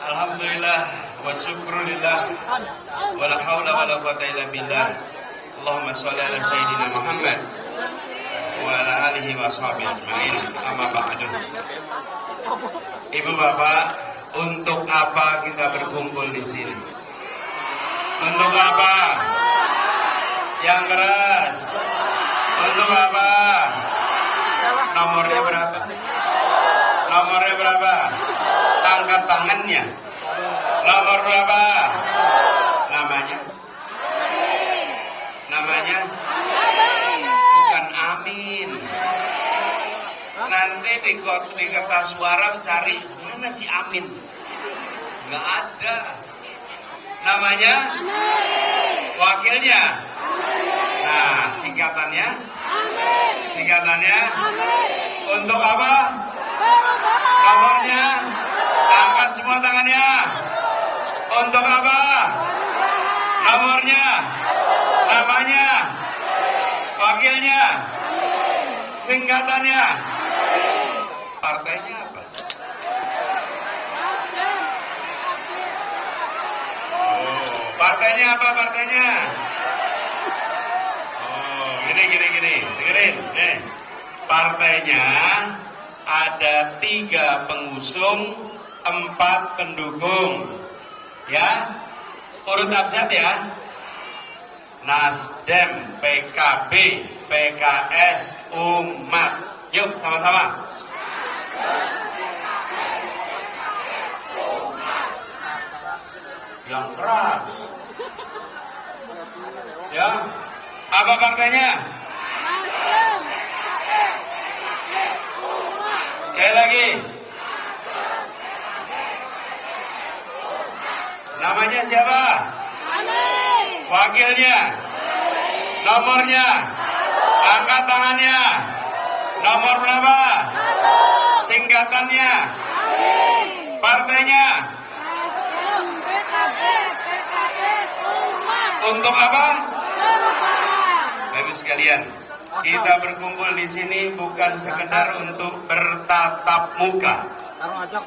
Alhamdulillah wa syukrulillah wa la haula wa la quwata illa billah. Allahumma sholli ala sayyidina Muhammad wa ala alihi wa sahbihi ajma'in. Amma ba'du. Ibu bapak, untuk apa kita berkumpul di sini? Untuk apa? Yang keras. Untuk apa? Nomornya berapa? Nomornya berapa? Angkat tangannya. Nomor berapa? Namanya? Namanya? Bukan amin. Nanti di kertas suara cari mana si amin? Nggak ada. Namanya? Wakilnya? Nah, singkatannya? Singkatannya? Untuk apa? Nomornya? Angkat semua tangannya. Untuk apa? Nomornya? Namanya? Wakilnya? Singkatannya? Partainya apa? Partainya apa partainya? Oh, gini. Dengerin, nih. Partainya ada 3 pengusung, 4 pendukung. Ya, urut abjad ya. Nasdem, PKB, PKS, Umat. Yuk sama-sama. Yang keras. Ya, apa partainya? Sekali lagi. Namanya siapa? Wakilnya? Nomornya? Angkat tangannya. Nomor berapa? Singkatannya? Partainya? Untuk apa? Bapak sekalian, kita berkumpul di sini bukan sekedar untuk bertatap muka,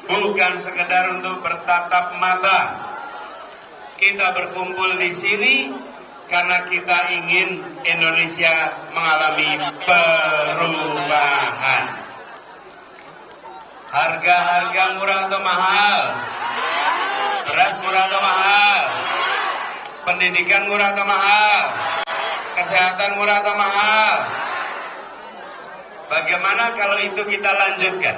bukan sekedar untuk bertatap mata. Kita berkumpul di sini karena kita ingin Indonesia mengalami perubahan. Harga-harga murah atau mahal? Beras murah atau mahal? Pendidikan murah atau mahal? Kesehatan murah atau mahal? Bagaimana kalau itu kita lanjutkan?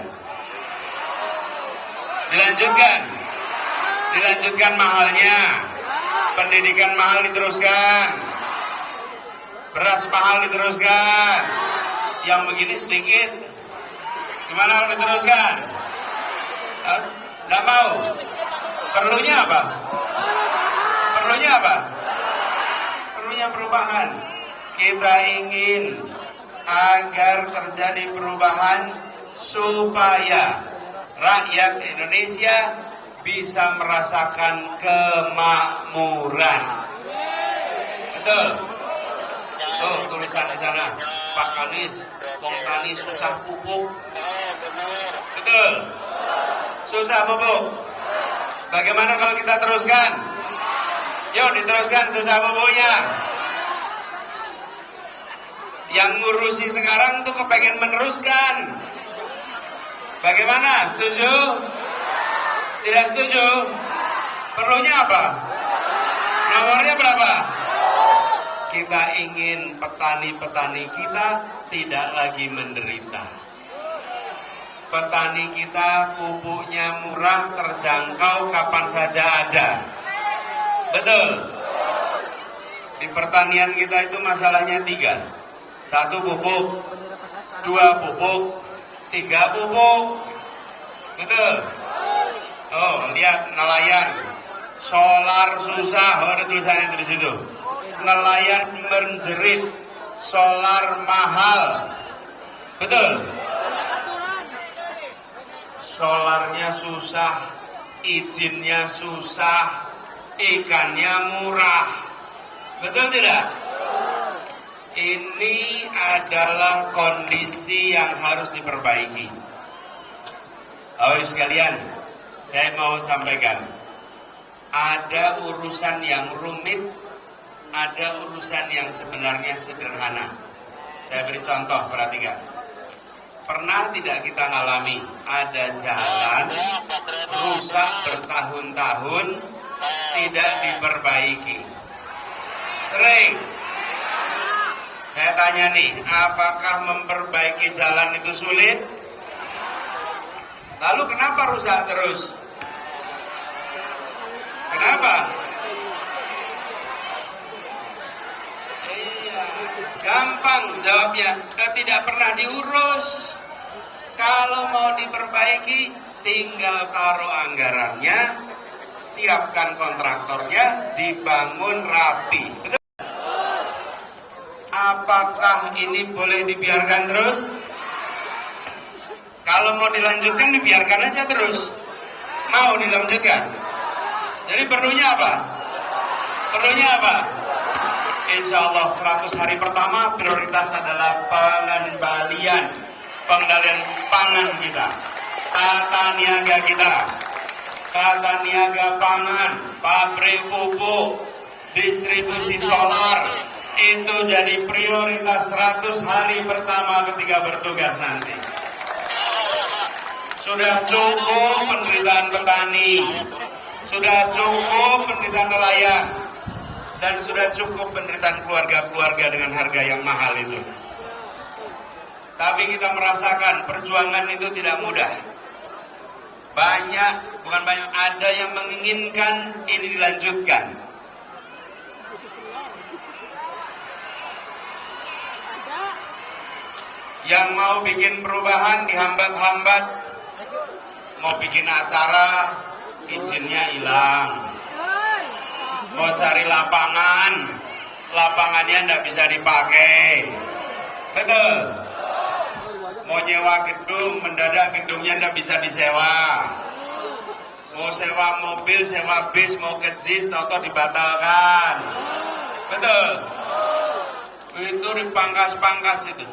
Dilanjutkan mahalnya. Pendidikan mahal diteruskan. Beras mahal diteruskan. Yang begini sedikit. Gimana kalau diteruskan? Tidak mau. Perlunya apa? Perlunya perubahan. Kita ingin agar terjadi perubahan supaya rakyat Indonesia bisa merasakan kemakmuran. Betul? Tuh tulisan di sana. Pak Kanis, Wong Tani susah pupuk. Betul? Susah pupuk. Bagaimana kalau kita teruskan? Yuk diteruskan susah pupuknya. Yang ngurusi sekarang tuh kepengen meneruskan. Bagaimana? Setuju? Tidak setuju? Perlunya apa? Nomornya berapa? Kita ingin petani-petani kita tidak lagi menderita. Petani kita pupuknya murah, terjangkau, kapan saja ada. Betul? Di pertanian kita itu masalahnya 3. 1 pupuk, 2 pupuk, 3 pupuk. Betul? Oh, lihat nelayan. Solar susah, ada tulisannya di situ. Nelayan menjerit, solar mahal. Betul? Solarnya susah, izinnya susah, ikannya murah. Betul tidak? ini adalah kondisi yang harus diperbaiki. Bapak sekalian, saya mau sampaikan, ada urusan yang rumit, ada urusan yang sebenarnya sederhana. Saya beri contoh, perhatikan. Pernah tidak kita ngalami ada jalan rusak bertahun-tahun tidak diperbaiki? Sering. Saya tanya nih, apakah memperbaiki jalan itu sulit? Lalu kenapa rusak terus? Kenapa? Gampang jawabnya, tidak pernah diurus. Kalau mau diperbaiki, tinggal taruh anggarannya, siapkan kontraktornya, dibangun rapi. Betul? Apakah ini boleh dibiarkan terus? Kalau mau dilanjutkan, dibiarkan aja terus. Mau dilanjutkan? Jadi perlunya apa? Perlunya apa? Insya Allah 100 hari pertama prioritas adalah pengendalian pangan kita, tata niaga kita, tata niaga pangan, pabrik pupuk, distribusi solar, itu jadi prioritas 100 hari pertama ketika bertugas nanti. Sudah cukup penderitaan petani, sudah cukup penderitaan nelayan, dan sudah cukup penderitaan keluarga-keluarga dengan harga yang mahal itu. Tapi kita merasakan perjuangan itu tidak mudah. Bukan banyak, ada yang menginginkan ini dilanjutkan. Yang mau bikin perubahan dihambat-hambat, mau bikin acara, izinnya hilang. Mau cari lapangannya tidak bisa dipakai. Betul? Mau nyewa gedung, mendadak gedungnya tidak bisa disewa. Mau sewa mobil, sewa bis, mau ke JIS, tau-tau dibatalkan. Betul? Itu dipangkas-pangkas itu.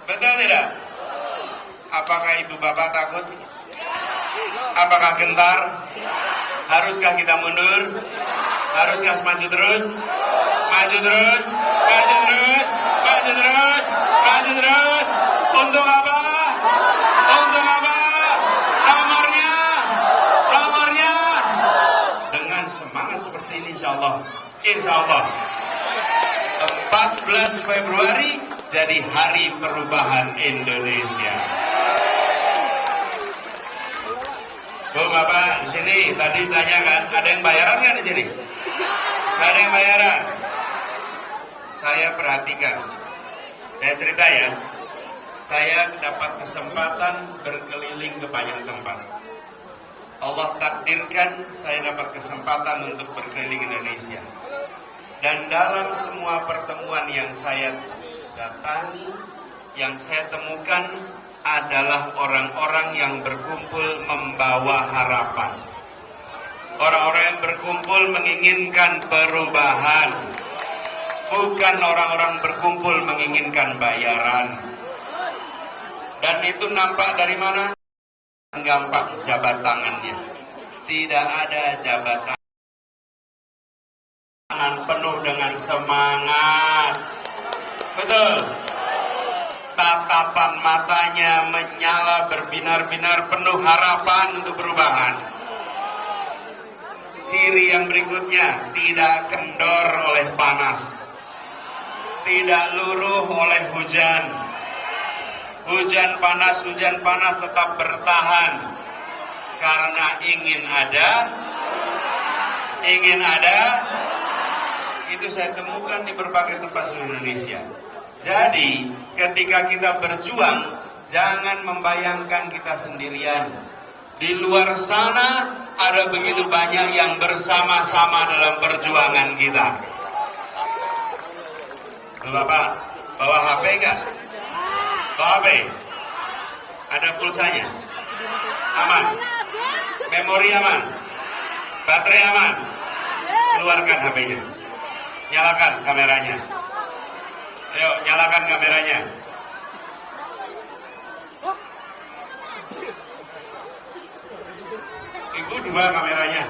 Betul tidak? Apakah ibu bapak takut? Apakah gentar? Haruskah kita mundur? Haruskah maju terus? Maju terus? Maju terus? Maju terus? Maju terus? Untuk apa? Untuk apa? Nomornya? Nomornya? Dengan semangat seperti ini insya Allah 14 Februari jadi Hari Perubahan Indonesia. Bu Bapak di sini tadi tanyakan, ada yang bayaran nggak di sini? Nggak ada yang bayaran. Saya perhatikan, saya cerita ya. Saya dapat kesempatan berkeliling ke banyak tempat. Allah takdirkan saya dapat kesempatan untuk berkeliling Indonesia. Dan dalam semua pertemuan yang saya datangi, yang saya temukan adalah orang-orang yang berkumpul membawa harapan. Orang-orang yang berkumpul menginginkan perubahan. Bukan orang-orang berkumpul menginginkan bayaran. Dan itu nampak dari mana? Gampang jabat tangannya. Tidak ada jabatan tangan penuh dengan semangat. Betul? Tatapan matanya menyala berbinar-binar penuh harapan untuk perubahan. Ciri yang berikutnya, tidak kendor oleh panas, tidak luruh oleh hujan. Hujan panas tetap bertahan karena ingin ada. Itu saya temukan di berbagai tempat seluruh Indonesia. Jadi ketika kita berjuang, jangan membayangkan kita sendirian. Di luar sana ada begitu banyak yang bersama-sama dalam perjuangan kita. Bapak, bawa HP enggak? Bawa HP? Ada pulsanya? Aman? Memori aman? Baterai aman? Keluarkan HP-nya. Nyalakan kameranya. Yuk, nyalakan kameranya. Ibu dua kameranya.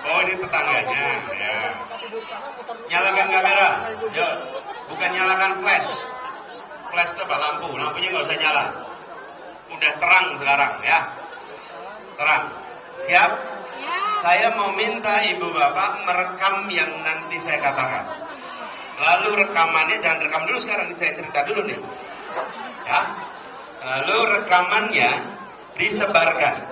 Oh, ini tetangganya. Ya. Nyalakan kamera. Yuk, bukan nyalakan flash. Flash itu apa? Lampu. Lampunya nggak usah nyala. Udah terang sekarang ya. Terang. Siap? Saya mau minta ibu bapak merekam yang nanti saya katakan. Lalu rekamannya jangan rekam dulu sekarang, saya cerita dulu nih. Ya. Lalu rekamannya disebarkan.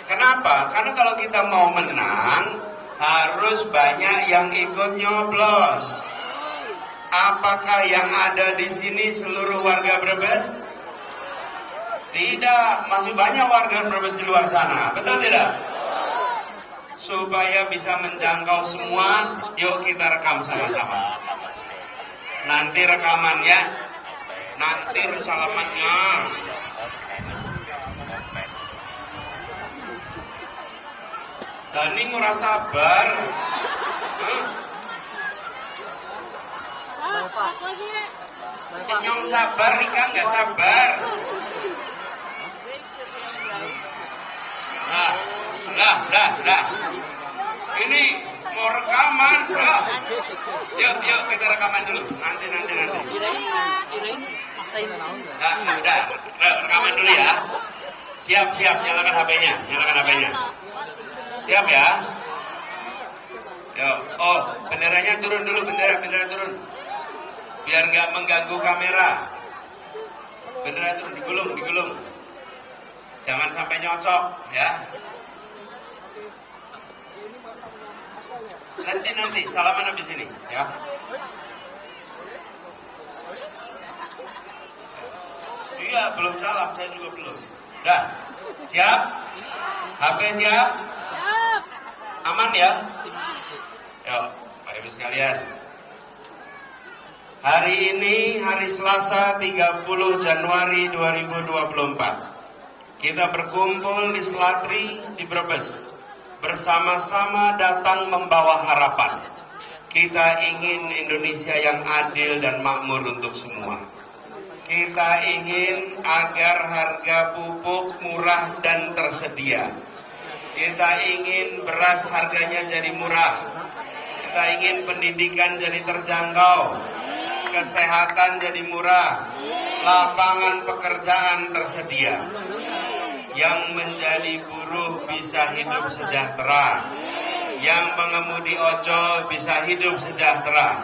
Kenapa? Karena kalau kita mau menang harus banyak yang ikut nyoblos. Apakah yang ada di sini seluruh warga Brebes? Tidak, masih banyak warga Brebes di luar sana. Betul tidak? Supaya bisa menjangkau semua, yuk kita rekam sama-sama. Nanti rekamannya, nanti salamannya. Dani murah sabar. Kenyong sabar, Rika nggak sabar. Nah. Ini mau rekaman, bro. Yuk kita rekaman dulu. Nanti. Nah, udah, rekaman dulu ya. Siap, nyalakan HP-nya. Siap ya. Yuk, benderanya turun dulu, bendera turun. Biar nggak mengganggu kamera. Bendera turun, digulung. Jangan sampai nyocok, ya. Nanti salaman habis ini, ya. Iya, belum salam, saya juga belum. Dah, siap? HP siap? Aman ya? Yuk, Pak Ibu sekalian. Hari ini hari Selasa 30 Januari 2024. Kita berkumpul di Selatri di Brebes. Bersama-sama datang membawa harapan. Kita ingin Indonesia yang adil dan makmur untuk semua. Kita ingin agar harga pupuk murah dan tersedia. Kita ingin beras harganya jadi murah. Kita ingin pendidikan jadi terjangkau. Kesehatan jadi murah. Lapangan pekerjaan tersedia. Yang menjadi buruh bisa hidup sejahtera. Yang mengemudi ojol bisa hidup sejahtera.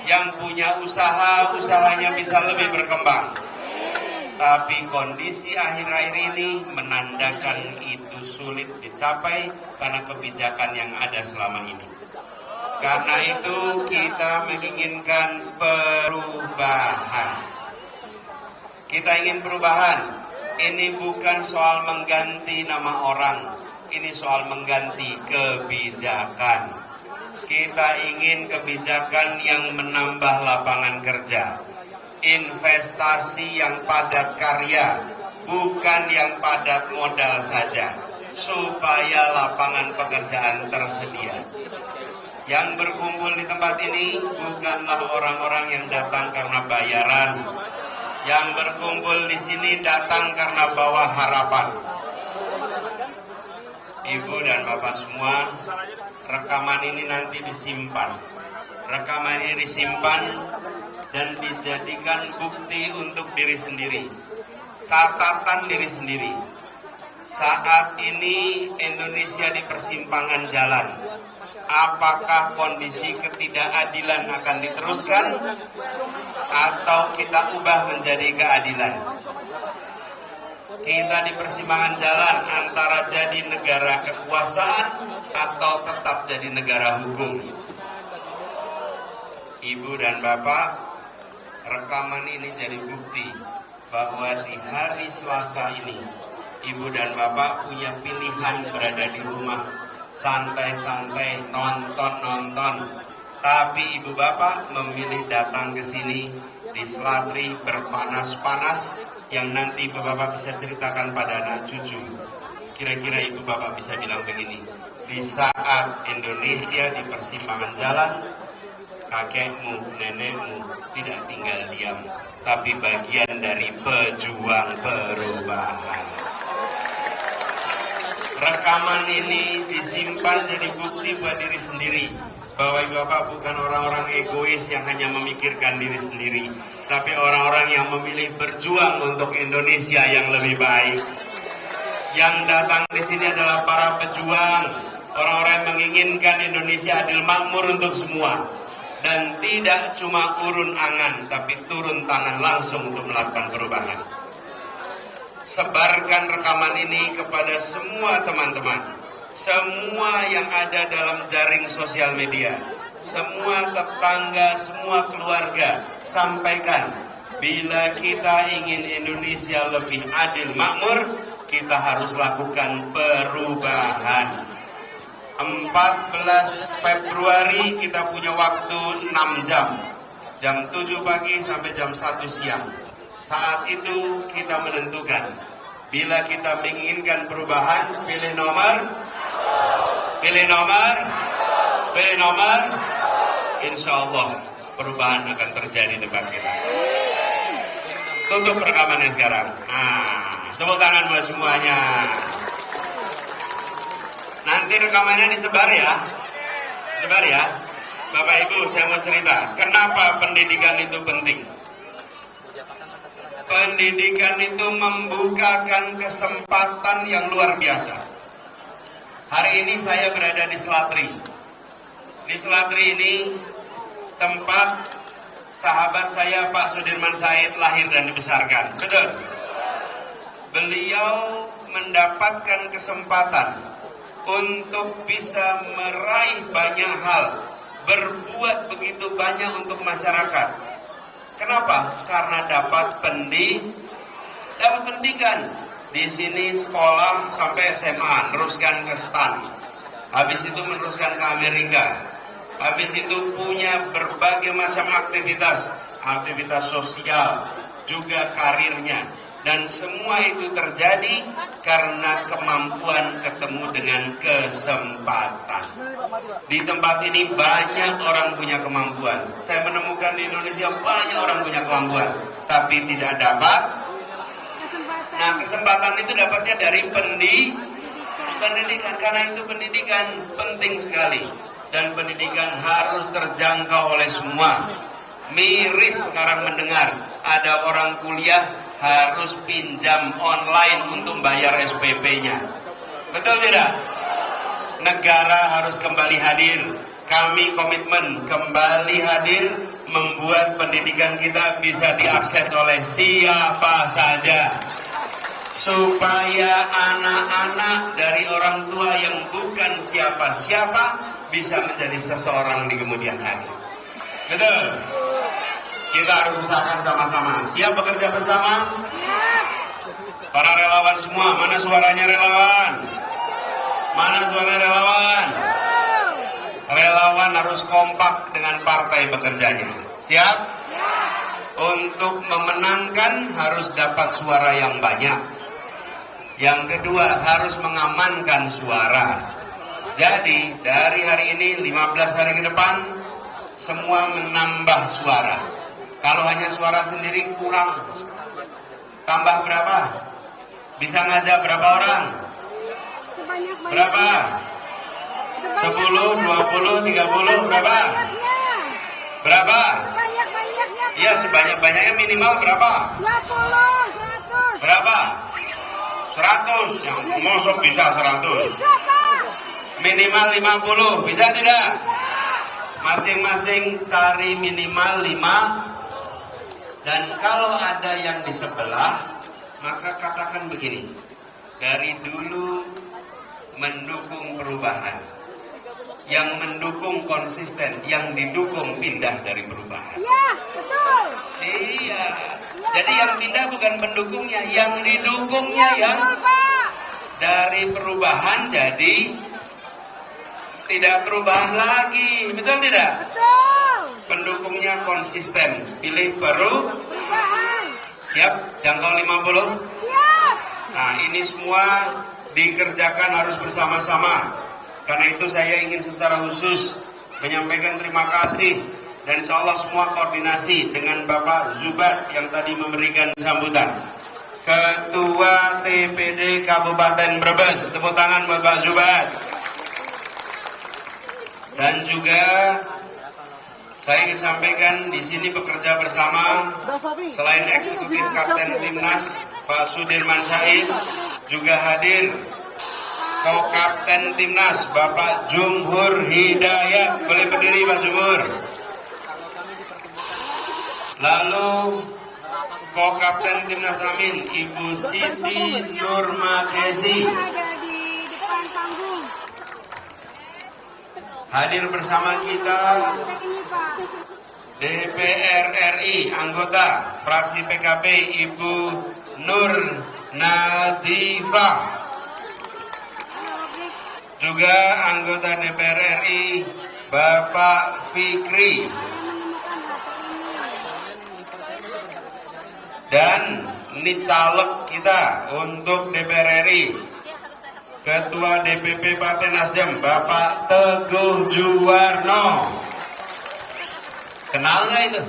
Yang punya usaha, usahanya bisa lebih berkembang. Tapi kondisi akhir-akhir ini menandakan itu sulit dicapai karena kebijakan yang ada selama ini. Karena itu kita menginginkan perubahan. Kita ingin perubahan. Ini bukan soal mengganti nama orang, ini soal mengganti kebijakan. Kita ingin kebijakan yang menambah lapangan kerja, investasi yang padat karya, bukan yang padat modal saja, supaya lapangan pekerjaan tersedia. Yang berkumpul di tempat ini bukanlah orang-orang yang datang karena bayaran. Yang berkumpul di sini datang karena bawa harapan. Ibu dan Bapak semua, rekaman ini nanti disimpan. Rekaman ini disimpan dan dijadikan bukti untuk diri sendiri. Catatan diri sendiri. Saat ini Indonesia di persimpangan jalan. Apakah kondisi ketidakadilan akan diteruskan? Atau kita ubah menjadi keadilan? Kita di persimpangan jalan antara jadi negara kekuasaan atau tetap jadi negara hukum. Ibu dan Bapak, rekaman ini jadi bukti bahwa di hari Selasa ini Ibu dan Bapak punya pilihan berada di rumah, santai-santai, nonton-nonton. Tapi Ibu Bapak memilih datang ke sini di Selatri berpanas-panas yang nanti Ibu Bapak bisa ceritakan pada anak cucu. Kira-kira Ibu Bapak bisa bilang begini, di saat Indonesia di persimpangan jalan, kakekmu, nenekmu tidak tinggal diam, tapi bagian dari pejuang perubahan. Rekaman ini disimpan jadi bukti buat diri sendiri bahwa Bapak bukan orang-orang egois yang hanya memikirkan diri sendiri, tapi orang-orang yang memilih berjuang untuk Indonesia yang lebih baik. Yang datang di sini adalah para pejuang, orang-orang yang menginginkan Indonesia adil makmur untuk semua, dan tidak cuma urun angan, tapi turun tangan langsung untuk melakukan perubahan. Sebarkan rekaman ini kepada semua teman-teman, semua yang ada dalam jaring sosial media, semua tetangga, semua keluarga. Sampaikan, bila kita ingin Indonesia lebih adil makmur, kita harus lakukan perubahan. 14 Februari kita punya waktu 6 jam, jam 7 pagi sampai jam 1 siang. Saat itu kita menentukan, bila kita menginginkan perubahan, pilih nomor, insya Allah perubahan akan terjadi depan kita. Tutup rekamannya sekarang. Tepuk tangan buat semuanya. Nanti rekamannya disebar ya. Sebar ya. Bapak Ibu, saya mau cerita, kenapa pendidikan itu penting. Pendidikan itu membukakan kesempatan yang luar biasa. Hari ini saya berada di Selatri. Di Selatri ini tempat sahabat saya Pak Sudirman Said lahir dan dibesarkan. Betul? Beliau mendapatkan kesempatan untuk bisa meraih banyak hal, berbuat begitu banyak untuk masyarakat. Kenapa? Karena dapat pendidikan. Di sini sekolah sampai SMA, teruskan ke STAN. Habis itu meneruskan ke Amerika. Habis itu punya berbagai macam aktivitas sosial, juga karirnya. Dan semua itu terjadi karena kemampuan ketemu dengan kesempatan. Di tempat ini banyak orang punya kemampuan. Saya menemukan di Indonesia banyak orang punya kemampuan, tapi tidak dapat. Nah, kesempatan itu dapatnya dari pendidikan. Karena itu pendidikan penting sekali. Dan pendidikan harus terjangkau oleh semua. Miris sekarang mendengar ada orang kuliah harus pinjam online untuk bayar SPP-nya. Betul tidak? Negara harus kembali hadir. Kami komitmen kembali hadir, membuat pendidikan kita bisa diakses oleh siapa saja, supaya anak-anak dari orang tua yang bukan siapa-siapa bisa menjadi seseorang di kemudian hari. Betul? Kita harus usahakan sama-sama. Siap bekerja bersama? Para relawan semua, mana suaranya relawan? Mana suara relawan? Relawan harus kompak dengan partai bekerjanya. Siap? Untuk memenangkan harus dapat suara yang banyak. Yang kedua, harus mengamankan suara. Jadi, dari hari ini 15 hari ke depan, semua menambah suara. Kalau hanya suara sendiri kurang. Tambah berapa? Bisa ngajak berapa orang? Berapa? 10, 20, 30, berapa? Berapa? Iya, sebanyak-banyaknya minimal berapa? 20, 100. Berapa? 100. Yang mosok bisa 100. Bisa, Pak. Minimal 50, bisa tidak? Masing-masing cari minimal 5. Dan kalau ada yang di sebelah, maka katakan begini, dari dulu mendukung perubahan, yang mendukung konsisten, yang didukung pindah dari perubahan. Iya, betul. Iya, jadi yang pindah bukan pendukungnya, yang didukungnya ya. Betul, Pak. Dari perubahan jadi tidak perubahan lagi, betul tidak? Betul. Pendukungnya konsisten, pilih perubahan. Siap? Jangkau 50? Siap. Nah, ini semua dikerjakan harus bersama-sama. Karena itu saya ingin secara khusus menyampaikan terima kasih Dan insya Allah semua koordinasi dengan Bapak Zubat yang tadi memberikan sambutan. Ketua TPD Kabupaten Brebes, tepuk tangan Bapak Zubat. Dan juga saya ingin sampaikan di sini bekerja bersama selain eksekutif Kapten Timnas Pak Sudirman Said, juga hadir Ko-Kapten Timnas Bapak Jumhur Hidayat. Boleh berdiri Pak Jumhur. Lalu Ko-Kapten Timnas Amin Ibu Siti Nurmakesi hadir bersama kita. DPR RI anggota fraksi PKB Ibu Nur Nadifah, juga anggota DPR RI Bapak Fikri. Dan ini caleg kita untuk DPR RI, Ketua DPP Partai Nasdem Bapak Teguh Juwarno. Kenal nggak itu?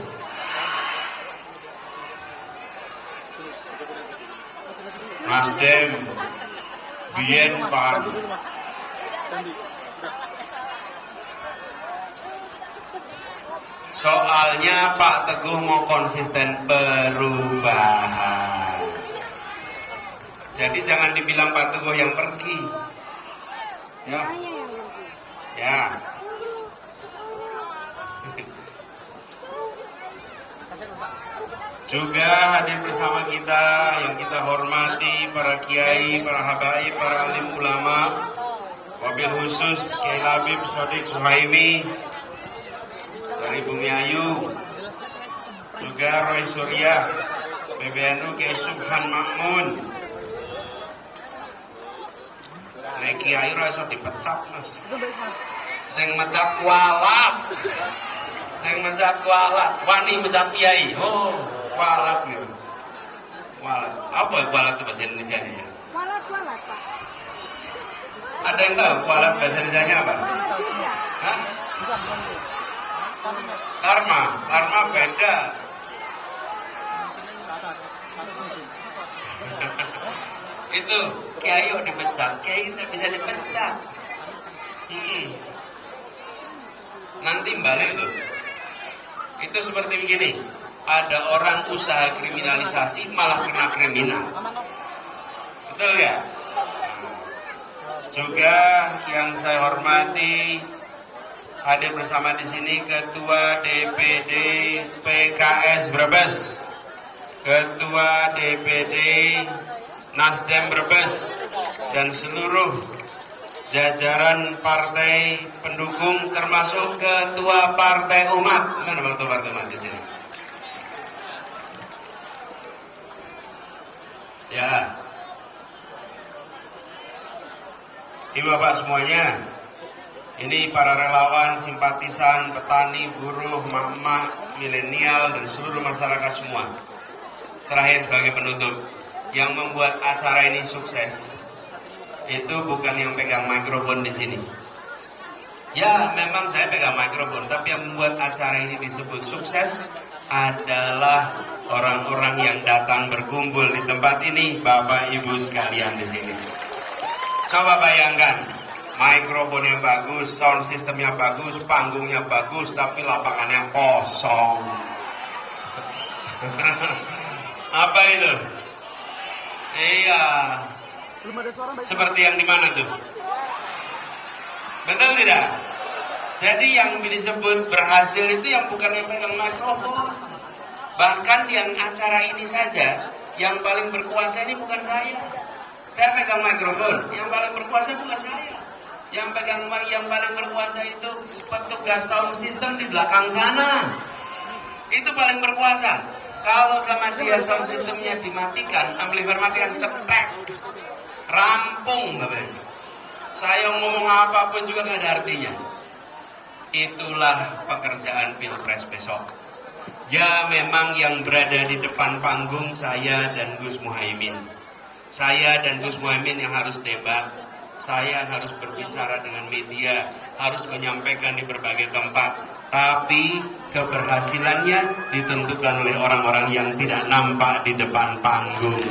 Nasdem Bien Pan. Soalnya Pak Teguh mau konsisten perubahan. Jadi jangan dibilang Pak Teguh yang pergi. Ya. Ya. Juga hadir bersama kita yang kita hormati para kiai, para habaib, para alim ulama, wabil khusus Kiai Labib Sodik Suhaimi dari Bumi Ayu, juga Roy Surya PBNU Kiai Subhan Makmun. Nek Kiai Roy iso dipecat Mas. Sing mecat kualat. Sing mecat kualat, wani mecat kiai. Oh, kualat gitu. Kualat. Apa kualat itu bahasa Indonesianya? Walat, Pak. Ada yang tahu kualat bahasa Indonesianya apa? Hah? Karma, karma beda. Itu kiai kok dipecat, kiai tidak bisa dipecat. Nanti balik loh. Itu seperti begini, ada orang usaha kriminalisasi malah kena kriminal. Betul ya? Juga yang saya hormati, hadir bersama di sini Ketua DPD PKS Brebes, Ketua DPD Nasdem Brebes, dan seluruh jajaran partai pendukung termasuk Ketua Partai Umat. Mana Ketua Partai Umat di sini? Ya. Ibu Bapak semuanya, ini para relawan, simpatisan, petani, buruh, emak-emak, milenial, dan seluruh masyarakat semua. Terakhir sebagai penutup, yang membuat acara ini sukses itu bukan yang pegang mikrofon di sini. Ya, memang saya pegang mikrofon, tapi yang membuat acara ini disebut sukses adalah orang-orang yang datang berkumpul di tempat ini, Bapak Ibu sekalian di sini. Coba bayangkan, mikrofonnya bagus, sound sistemnya bagus, panggungnya bagus, tapi lapangannya kosong. Apa itu? Iya. Seperti yang di mana tuh? Betul tidak? Jadi yang disebut berhasil itu yang bukan yang pegang mikrofon. Bahkan yang acara ini saja, yang paling berkuasa ini bukan saya. Saya pegang mikrofon, yang paling berkuasa bukan saya. Yang paling berkuasa itu petugas sound system di belakang sana. Itu paling berkuasa. Kalau sama dia sound systemnya dimatikan, amplifier matikan, cetek, rampung, saya ngomong apapun juga nggak ada artinya. Itulah pekerjaan Pilpres besok. Ya, memang yang berada di depan panggung saya dan Gus Muhaimin. Saya dan Gus Muhaimin yang harus debat. Saya harus berbicara dengan media, harus menyampaikan di berbagai tempat. Tapi keberhasilannya ditentukan oleh orang-orang yang tidak nampak di depan panggung.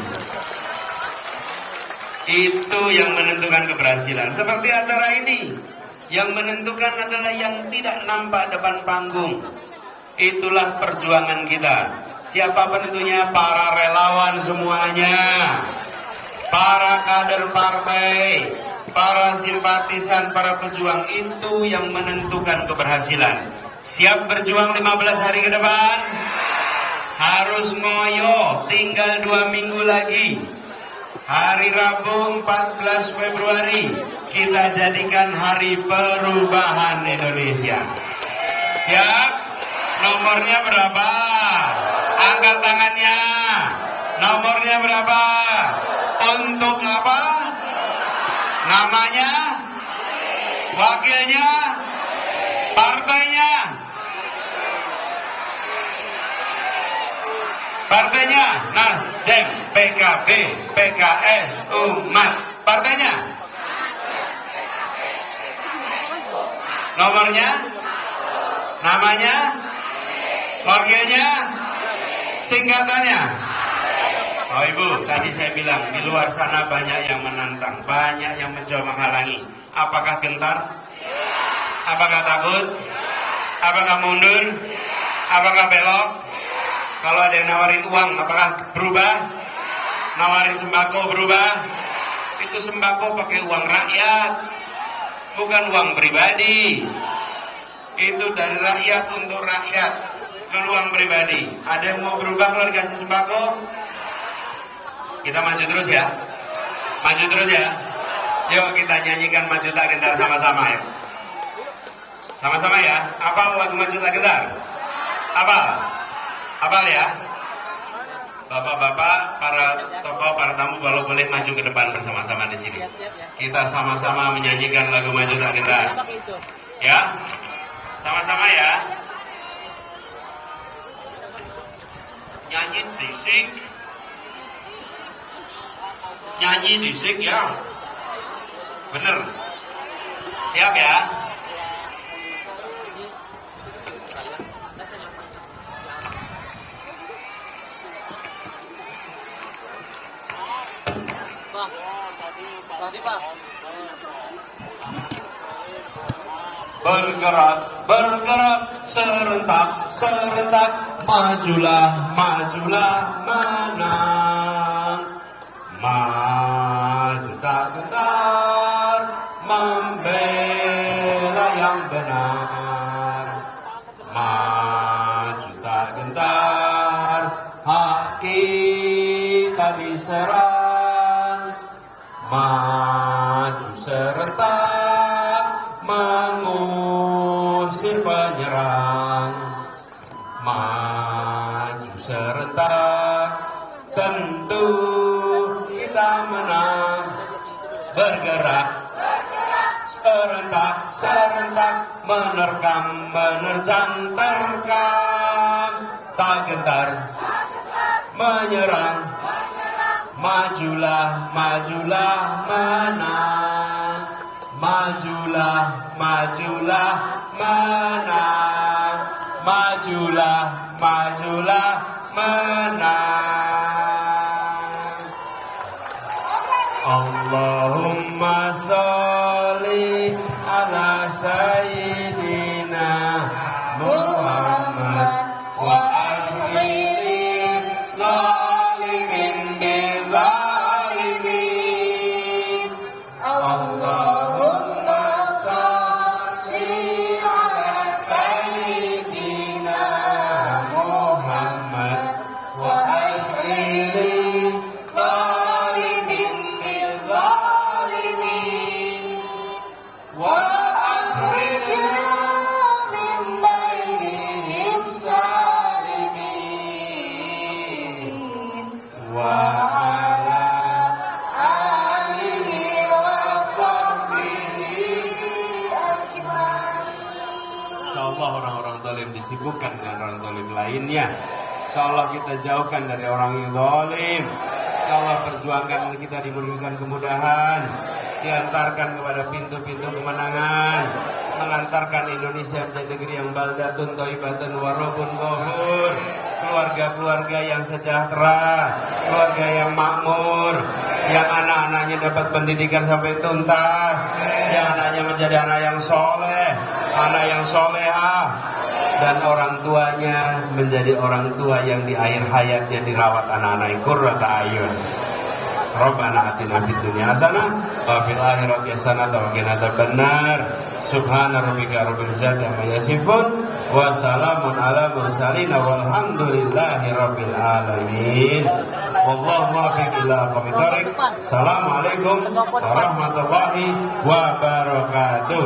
Itu yang menentukan keberhasilan. Seperti acara ini, yang menentukan adalah yang tidak nampak depan panggung. Itulah perjuangan kita. Siapa penentunya? Para relawan semuanya, para kader partai, para simpatisan, para pejuang. Itu yang menentukan keberhasilan. Siap berjuang 15 hari ke depan? Harus ngoyo, tinggal 2 minggu lagi. Hari Rabu 14 Februari kita jadikan hari perubahan Indonesia. Siap? Nomornya berapa? Angkat tangannya. Nomornya berapa? Untuk apa? Namanya? Wakilnya? Partainya? Partainya Nasdem, PKB, PKS, Umat. Partainya? Nomornya? Namanya? Wakilnya? Singkatannya? Oh Ibu, tadi saya bilang di luar sana banyak yang menantang, banyak yang mencoba menghalangi. Apakah gentar? Apakah takut? Apakah mundur? Apakah belok? Kalau ada yang nawarin uang, apakah berubah? Nawarin sembako berubah? Itu sembako pakai uang rakyat, bukan uang pribadi. Itu dari rakyat untuk rakyat, bukan uang pribadi. Ada yang mau berubah kalau dikasih sembako? Kita maju terus ya. Maju terus ya. Yuk kita nyanyikan Maju Tak Gentar sama-sama ya. Sama-sama ya. Apal lagu Maju Tak Gentar? Apal? Apal ya? Bapak-bapak, para tokoh, para tamu kalau boleh maju ke depan bersama-sama di sini. Kita sama-sama menyanyikan lagu Maju Tak Gentar. Ya? Sama-sama ya. Nyanyi disik. Nyanyi disik ya. Bener. Siap ya? Bergerak, bergerak, serentak, serentak, majulah, majulah, menang. Maju tak gentar, membela yang benar. Maju tak gentar, hak kita diserang. Maju serentak, mengusir penyerang. Maju serentak, tentu kita menang. Bergerak, serentak, serentak, menerkam, menerjang, terkam. Tak gentar, menyerang. Majulah, majulah, menang. Majulah, majulah, menang. Majulah, majulah, menang. Allahumma sholli ala sayyidina Muhammad wa ashlil zalimin bil zalimin. Allahumma sholli ala sayyidina Muhammad wa ashlil zalimin bil zalimin. Wa akhrijna min bainihim salimin. Wa ala alihi wa sahbihi ajmain. Insyaallah orang-orang zalim disibukkan dengan orang zalim lainnya. Insyaallah kita jauhkan dari orang yang zalim. Insyaallah perjuangan kita diberikan kemudahan, diantarkan kepada pintu-pintu kemenangan. mengantarkan Indonesia menjadi negeri yang baldatun thayyibatun warabun ghafur, keluarga-keluarga yang sejahtera, keluarga yang makmur, yang anak-anaknya dapat pendidikan sampai tuntas, yang anaknya menjadi anak yang soleh, anak yang solehah, dan orang tuanya menjadi orang tua yang di akhir hayatnya dirawat anak-anak qurrata ayun. Rabbana atina fid dunya hasanah wa fil akhirati hasanah wa qina adzabannar. Subhana rabbika rabbil izzati amma yasifun wa salamun ala mursalin walhamdulillahi rabbil alamin. Wallahu muwaffiq ila aqwamit thoriq. Assalamualaikum warahmatullahi wabarakatuh.